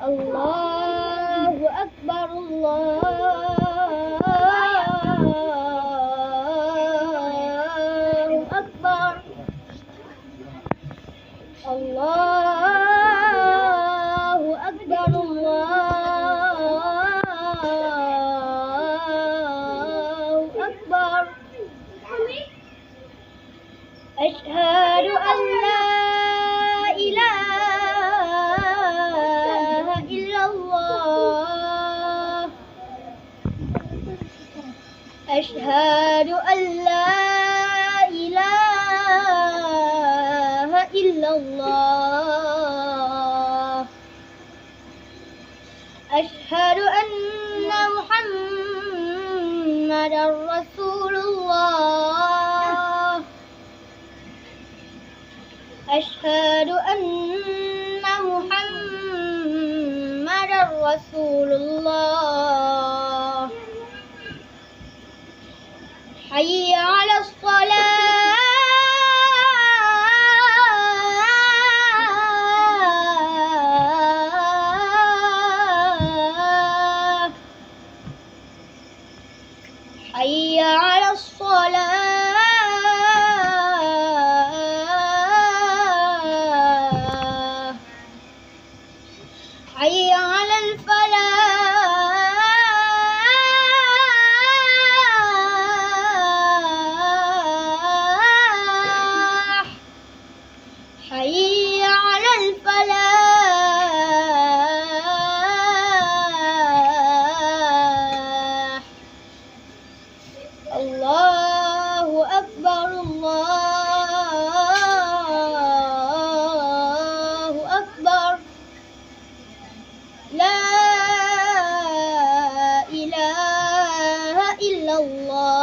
الله أكبر الله أكبر الله أكبر الله أكبر أشهد أن لا إله إلا الله أشهد أن لا إله إلا الله أشهد أن محمدا رسول الله أشهد أن محمدا رسول الله حي على الصلاة حي على الصلاة حي على الفلاح حي على الفلاح الله أكبر الله أكبر لا إله إلا الله